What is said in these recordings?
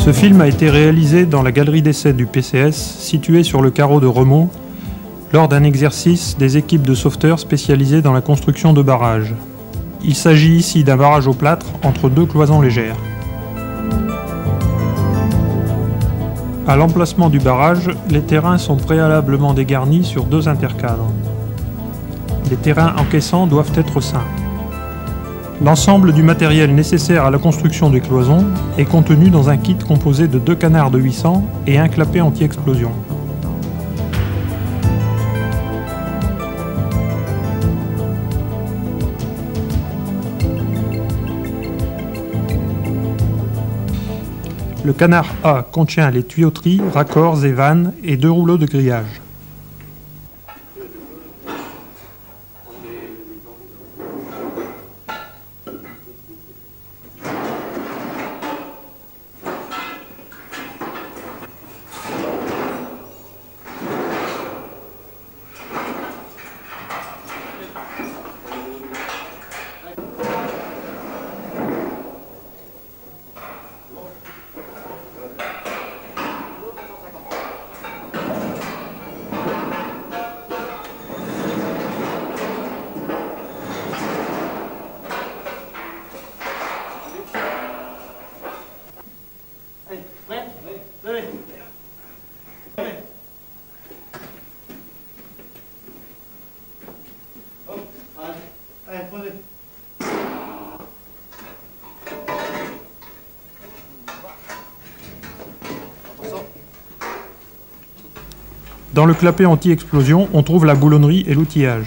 Ce film a été réalisé dans la galerie d'essai du PCS, située sur le carreau de Remont, lors d'un exercice des équipes de sauveteurs spécialisées dans la construction de barrages. Il s'agit ici d'un barrage au plâtre entre deux cloisons légères. À l'emplacement du barrage, les terrains sont préalablement dégarnis sur deux intercadres. Les terrains encaissants doivent être sains. L'ensemble du matériel nécessaire à la construction des cloisons est contenu dans un kit composé de 2 canards de 800 et un clapet anti-explosion. Le canard A contient les tuyauteries, raccords et vannes et 2 rouleaux de grillage. Dans le clapet anti-explosion, on trouve la boulonnerie et l'outillage.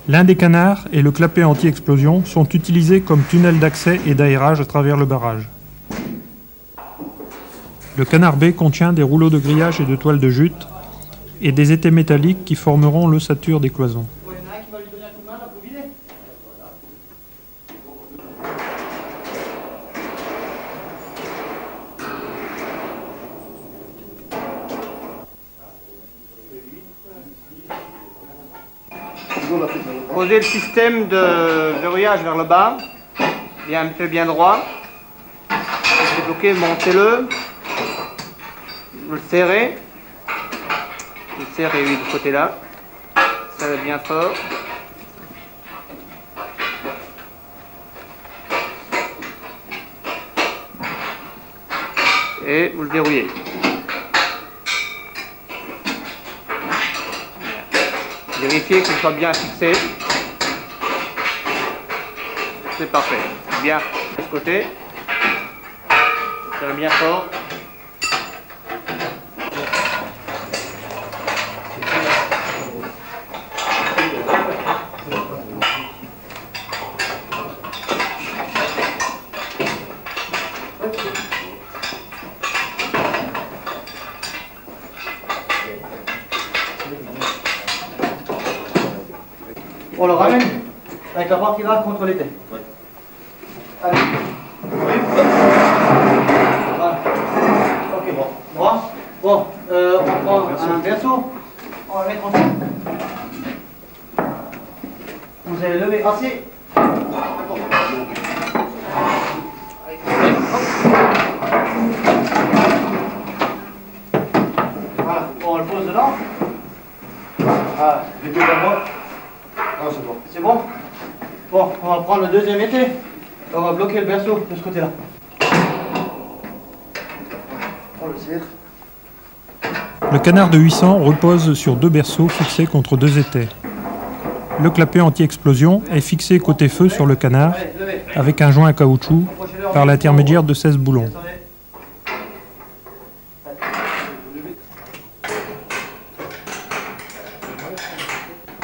L'un des canards et le clapet anti-explosion sont utilisés comme tunnel d'accès et d'aérage à travers le barrage. Le canard B contient des rouleaux de grillage et de toiles de jute et des étais métalliques qui formeront l'ossature des cloisons. Posez le système de verrouillage vers le bas, bien droit. Débloquez, montez-le. Vous le serrez. Vous le serrez, oui, de ce côté-là. Serrez bien fort. Et vous le verrouillez. Vérifiez qu'il soit bien fixé. C'est parfait. Bien de ce côté. Serrez bien fort. On le ramène avec la barre qui va contre l'été. Ouais. Allez. Voilà. Ok, bon. Droit. Bon, on prend un berceau. On va le mettre en dessous. Vous allez lever assez. Voilà. Bon, on le pose dedans. Ah, les deux à moi. Non, c'est bon. C'est bon? Bon, on va prendre le deuxième été. On va bloquer le berceau de ce côté-là. On le serre. Le canard de 800 repose sur 2 berceaux fixés contre 2 étais. Le clapet anti-explosion est fixé côté feu sur le canard avec un joint à caoutchouc par l'intermédiaire de 16 boulons.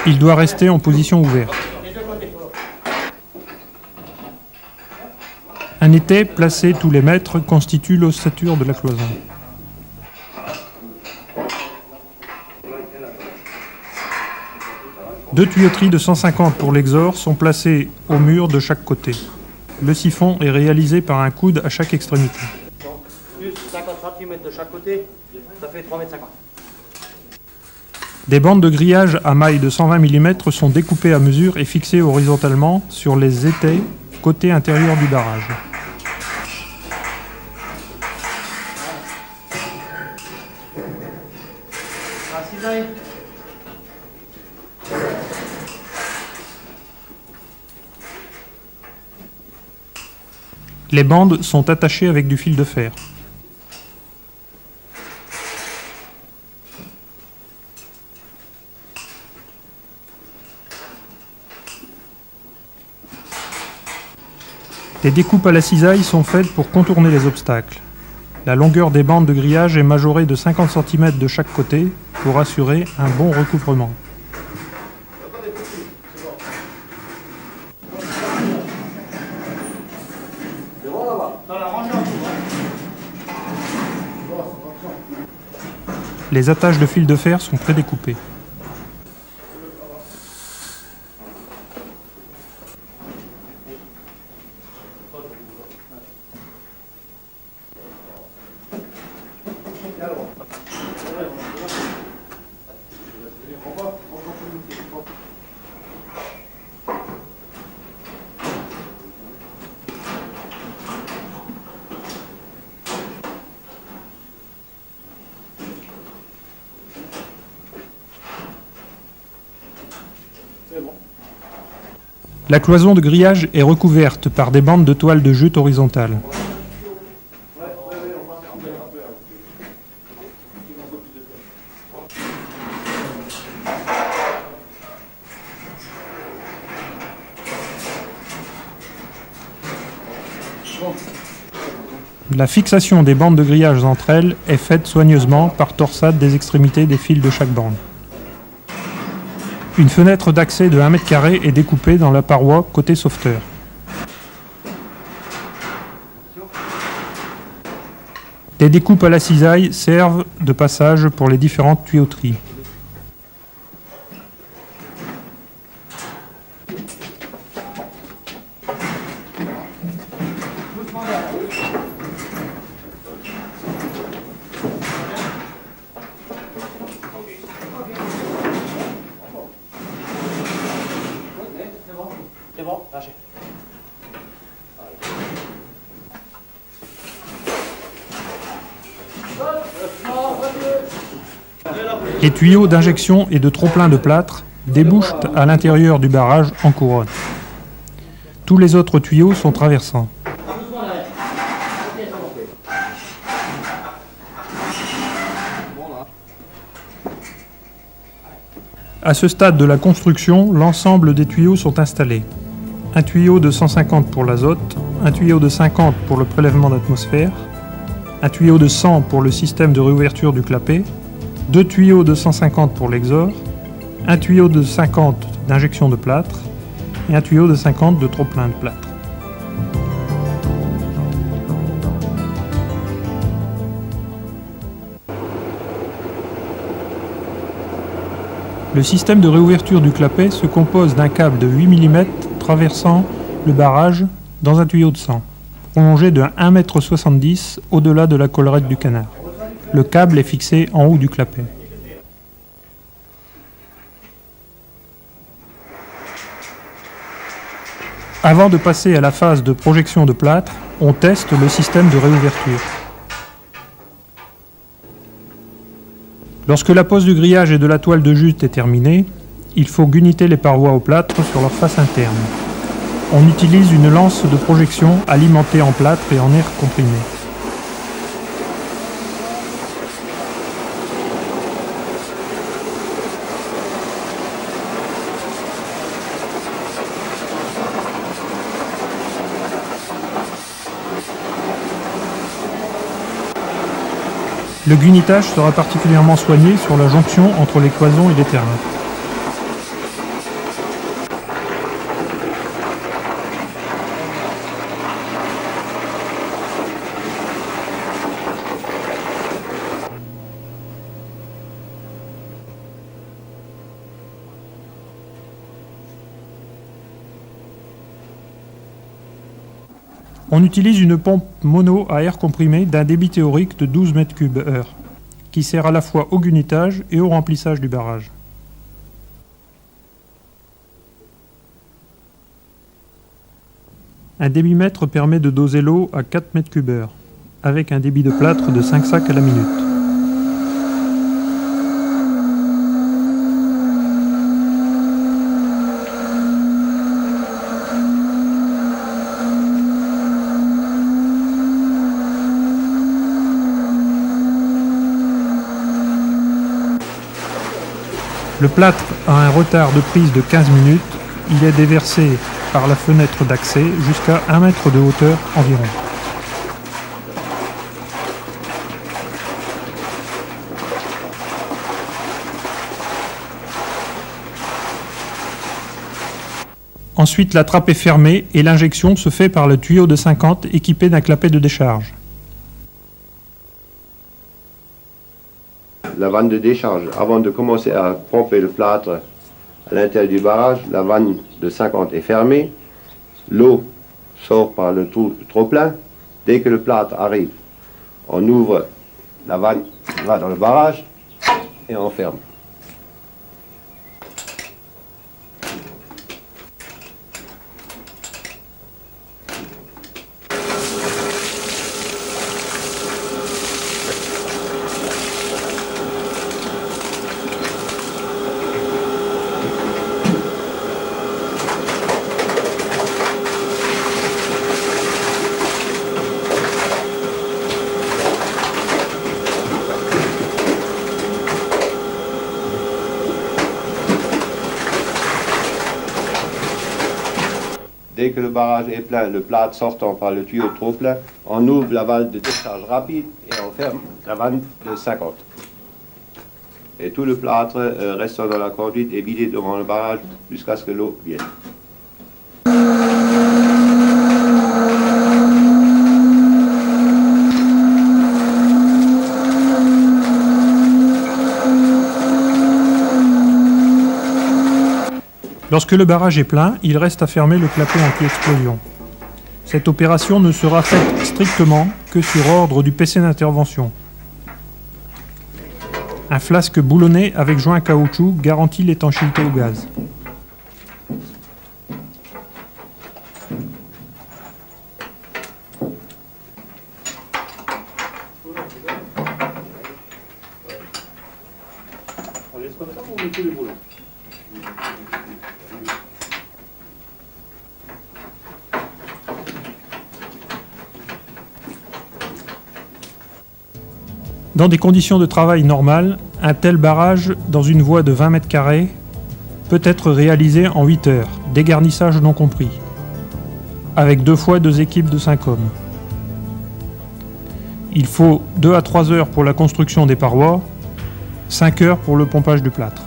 Il doit rester en position ouverte. Un étai placé tous les mètres constitue l'ossature de la cloison. Deux tuyauteries de 150 pour l'exor sont placées au mur de chaque côté. Le siphon est réalisé par un coude à chaque extrémité. Donc, plus 50 cm de chaque côté, ça fait 3,50 m. Des bandes de grillage à maille de 120 mm sont découpées à mesure et fixées horizontalement sur les étais côté intérieur du barrage. La cisaille. Les bandes sont attachées avec du fil de fer. Les découpes à la cisaille sont faites pour contourner les obstacles. La longueur des bandes de grillage est majorée de 50 cm de chaque côté pour assurer un bon recouvrement. Les attaches de fil de fer sont prédécoupées. La cloison de grillage est recouverte par des bandes de toile de jute horizontale. La fixation des bandes de grillage entre elles est faite soigneusement par torsade des extrémités des fils de chaque bande. Une fenêtre d'accès de 1 m² est découpée dans la paroi côté sauveteur. Des découpes à la cisaille servent de passage pour les différentes tuyauteries. C'est bon, lâchez. Les tuyaux d'injection et de trop-plein de plâtre débouchent à l'intérieur du barrage en couronne. Tous les autres tuyaux sont traversants. À ce stade de la construction, l'ensemble des tuyaux sont installés. Un tuyau de 150 pour l'azote, un tuyau de 50 pour le prélèvement d'atmosphère, un tuyau de 100 pour le système de réouverture du clapet, deux tuyaux de 150 pour l'exor, un tuyau de 50 d'injection de plâtre et un tuyau de 50 de trop-plein de plâtre. Le système de réouverture du clapet se compose d'un câble de 8 mm traversant le barrage dans un tuyau de 100, prolongé de 1,70 m au-delà de la collerette du canard. Le câble est fixé en haut du clapet. Avant de passer à la phase de projection de plâtre, on teste le système de réouverture. Lorsque la pose du grillage et de la toile de jute est terminée, il faut guniter les parois au plâtre sur leur face interne. On utilise une lance de projection alimentée en plâtre et en air comprimé. Le gunitage sera particulièrement soigné sur la jonction entre les cloisons et les terrains. On utilise une pompe mono à air comprimé d'un débit théorique de 12 m3/h, qui sert à la fois au gunittage et au remplissage du barrage. Un débitmètre permet de doser l'eau à 4 m3/h, avec un débit de plâtre de 5 sacs à la minute. Le plâtre a un retard de prise de 15 minutes. Il est déversé par la fenêtre d'accès jusqu'à 1 mètre de hauteur environ. Ensuite, la trappe est fermée et l'injection se fait par le tuyau de 50 équipé d'un clapet de décharge. La vanne de décharge, avant de commencer à pomper le plâtre à l'intérieur du barrage, la vanne de 50 est fermée, l'eau sort par le trop-plein. Dès que le plâtre arrive, on ouvre la vanne, va dans le barrage et on ferme. Dès que le barrage est plein, le plâtre sortant par le tuyau trop plein, on ouvre la vanne de décharge rapide et on ferme la vanne de 50. Et tout le plâtre restant dans la conduite est vidé devant le barrage jusqu'à ce que l'eau vienne. Lorsque le barrage est plein, il reste à fermer le clapet anti-explosion. Cette opération ne sera faite strictement que sur ordre du PC d'intervention. Un flasque boulonné avec joint caoutchouc garantit l'étanchéité au gaz. Dans des conditions de travail normales, un tel barrage, dans une voie de 20 m², peut être réalisé en 8 heures, dégarnissage non compris, avec 2 fois 2 équipes de 5 hommes. Il faut 2 à 3 heures pour la construction des parois, 5 heures pour le pompage du plâtre.